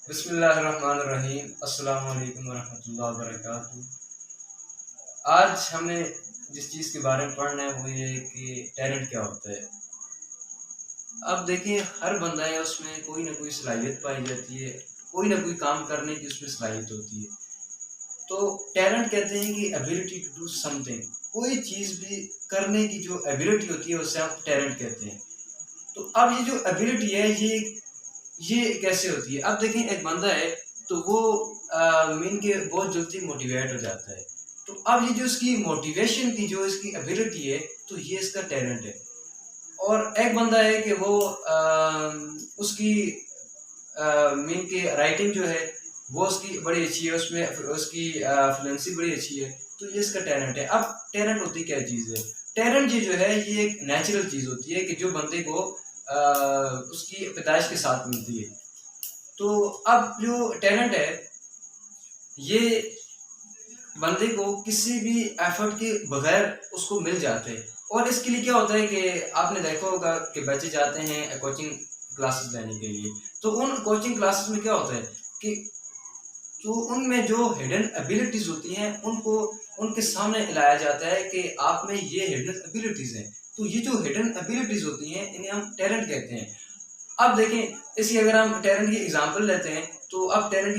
बिस्मिल्लाहिर्रहमानिर्रहीम। अस्सलाम वालेकुम वरहमतुल्लाहि वबरकातुहू। आज हमें जिस चीज़ के बारे में पढ़ना है वो ये है कि टैलेंट क्या होता है। अब देखिए हर बंदा है उसमें कोई ना कोई सलाहियत पाई जाती है, कोई ना कोई काम करने की उसमें सलाहियत होती है। तो टैलेंट कहते हैं कि एबिलिटी टू डू समथिंग, कोई चीज़ भी करने की जो एबिलिटी होती है उसे आप टैलेंट कहते हैं। तो अब ये जो एबिलिटी है ये कैसे होती है? अब देखें एक बंदा है तो वो मीन के बहुत जल्दी मोटिवेट हो जाता है। तो अब ये जो इसकी मोटिवेशन की जो इसकी एबिलिटी है तो ये इसका टैलेंट है। और एक बंदा है कि वो उसकी मीन के राइटिंग जो है वो उसकी बड़ी अच्छी है, उसमें उसकी फ्लुएंसी बड़ी अच्छी है, तो ये इसका टैलेंट है। अब टैलेंट होती क्या चीज़ है? टैलेंट ये जो है ये एक नेचुरल चीज़ होती है कि जो बंदे को उसकी पैदाइश के साथ मिलती है। तो अब जो टैलेंट है ये बंदे को किसी भी एफर्ट के बगैर उसको मिल जाते हैं। और इसके लिए क्या होता है कि आपने देखा होगा कि बच्चे जाते हैं कोचिंग क्लासेस लेने के लिए, तो उन कोचिंग क्लासेस में क्या होता है कि तो उनमें जो हिडन एबिलिटीज होती हैं उनको उनके सामने लाया जाता है कि आप में ये हिडन एबिलिटीज हैं। तो ये जो हिडन एबिलिटीज होती हैं इन्हें हम टैलेंट कहते हैं। अब देखें इसी अगर हम टैलेंट की एग्जांपल लेते हैं तो अब टैलेंट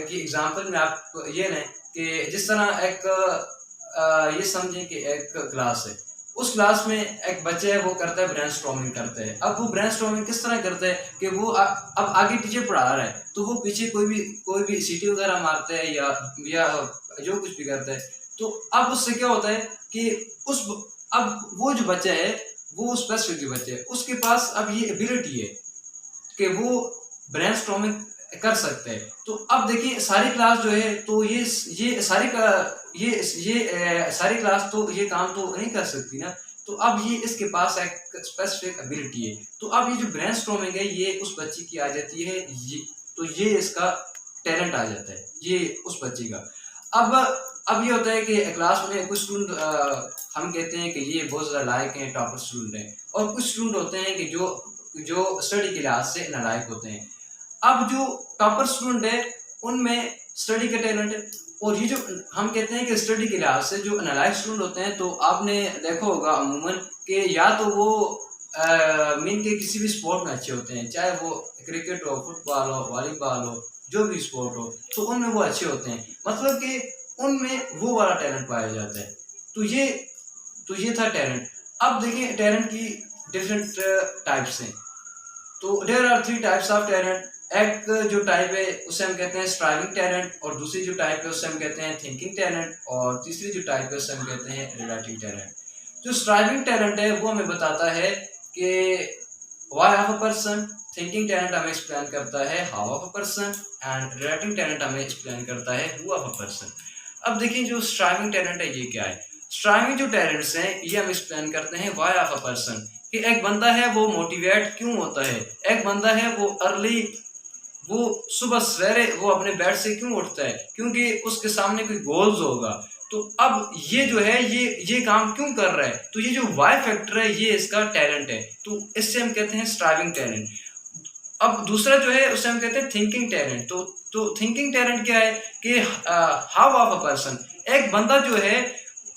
की एग्जांपल में आप ये लें कि जिस तरह एक ये समझें कि एक क्लास है, उस क्लास में एक बच्चा है वो करता है ब्रेनस्टॉर्मिंग करता है। अब वो ब्रेनस्टॉर्मिंग किस तरह करता है कि वो अब आगे टीचर पढ़ा रहा है तो वो पीछे कोई भी सीटी वगैरह मारता है या जो कुछ भी करता है। तो अब उससे क्या होता है कि उस अब वो जो बच्चा है वो स्पेसिफिक जो बच्चा है उसके पास अब ये एबिलिटी है कि वो ब्रेनस्टॉर्मिंग कर सकते हैं। तो अब देखिए सारी क्लास जो है तो ये सारी का सारी क्लास तो ये काम तो नहीं कर सकती ना। तो अब ये इसके पास एक स्पेसिफिक एबिलिटी है। तो अब ये जो ब्रेनस्टॉर्मिंग है ये उस बच्चे की आ जाती है, ये इसका टैलेंट आ जाता है ये उस बच्चे का। अब ये होता है कि क्लास में कुछ स्टूडेंट हम कहते हैं कि ये बहुत ज़्यादा लायक हैं, टॉपर स्टूडेंट हैं, और कुछ स्टूडेंट होते हैं कि जो स्टडी के लिहाज से नालायक होते हैं। अब जो टॉपर स्टूडेंट है उनमें स्टडी का टैलेंट है, और ये जो हम कहते हैं कि स्टडी के लिहाज से जो नालायक स्टूडेंट होते हैं तो आपने देखा होगा अमूमन कि या तो वो मीन के किसी भी स्पोर्ट में अच्छे होते हैं, चाहे वो क्रिकेट हो, फुटबॉल हो, वॉलीबॉल हो, जो भी स्पोर्ट हो, तो उनमें वो अच्छे होते हैं। मतलब कि उनमें वो वाला टैलेंट पाया जाता है। तो ये था टैलेंट। अब देखिए टैलेंट की डिफरेंट टाइप्स हैं। तो there are 3 types of talent. एक जो टाइप है उसे हम कहते हैं स्ट्राइविंग टैलेंट, और दूसरी जो टाइप है उसे हम कहते हैं थिंकिंग टैलेंट, और तीसरी जो टाइप है उसे हम कहते हैं रिलेटिव टैलेंट। जो स्ट्राइविंग टैलेंट है वो हमें बताता है कि why of a person, thinking talent हमें एक्सप्लेन करता है how of a person, and relative talent हमें एक्सप्लेन करता है हु ऑफ अ पर्सन। अब देखिए जो स्ट्राइविंग टैलेंट है ये क्या है। स्ट्राइविंग जो टैलेंट्स हैं ये हम एक्सप्लेन करते हैं व्हाई ऑफ अ पर्सन, कि एक बंदा है वो मोटिवेट क्यों होता है, एक बंदा है वो अर्ली वो सुबह सवेरे वो अपने बेड से क्यों उठता है, क्योंकि उसके सामने कोई गोल्स होगा। तो अब ये जो है ये काम क्यों कर रहा है, तो ये जो वाई फैक्टर है ये इसका टैलेंट है। तो इससे हम कहते हैं स्ट्राइविंग टैलेंट। अब दूसरा जो है उसे हम कहते हैं थिंकिंग टैलेंट। तो थिंकिंग टैलेंट क्या है कि हाउ ऑफ अ पर्सन, एक बंदा जो है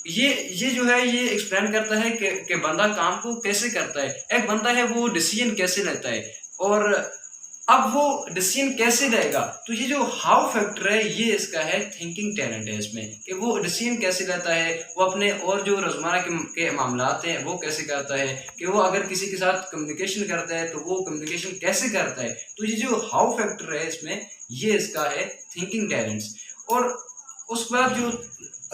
ये जो है ये एक्सप्लेन करता है कि बंदा काम को कैसे करता है, एक बंदा है वो डिसीजन कैसे लेता है, और अब वो डिसीजन कैसे लेगा। तो ये जो हाउ फैक्टर है ये इसका है थिंकिंग टैलेंट है इसमें, कि वो डिसीजन कैसे लेता है, वो अपने और जो रोजमर्रा के मामलात हैं वो कैसे करता है, कि वो अगर किसी के साथ कम्युनिकेशन करता है तो वो कम्युनिकेशन कैसे करता है। तो ये जो हाउ फैक्टर है इसमें ये इसका है थिंकिंग टैलेंट्स। और उसके बाद जो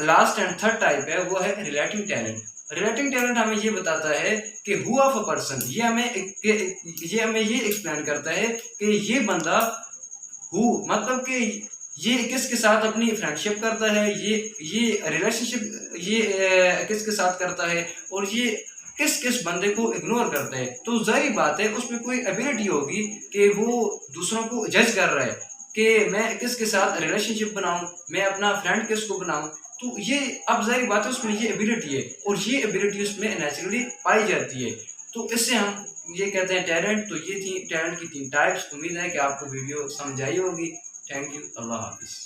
लास्ट एंड थर्ड टाइप है वो है रिलेटिव टैलेंट। रिलेटिव टैलेंट हमें ये बताता है कि हु ऑफ अ पर्सन, ये हमें ये एक्सप्लेन करता है कि ये बंदा हु मतलब कि ये किसके साथ अपनी फ्रेंडशिप करता है, ये रिलेशनशिप किसके साथ करता है, और ये किस किस बंदे को इग्नोर करता है। तो जाहिर बात है उसमें कोई एबिलिटी होगी कि वो दूसरों को जज कर रहा है कि मैं किसके साथ रिलेशनशिप बनाऊं, मैं अपना फ्रेंड किसको बनाऊं। तो ये अब जाहिर बात है उसमें ये एबिलिटी है, और ये एबिलिटी उसमें नेचुरली पाई जाती है। तो इससे हम ये कहते हैं टैलेंट। तो ये थी टैलेंट की 3 टाइप्स। उम्मीद है कि आपको वीडियो समझ आई होगी। Thank you. अल्लाह हाफ़िज़।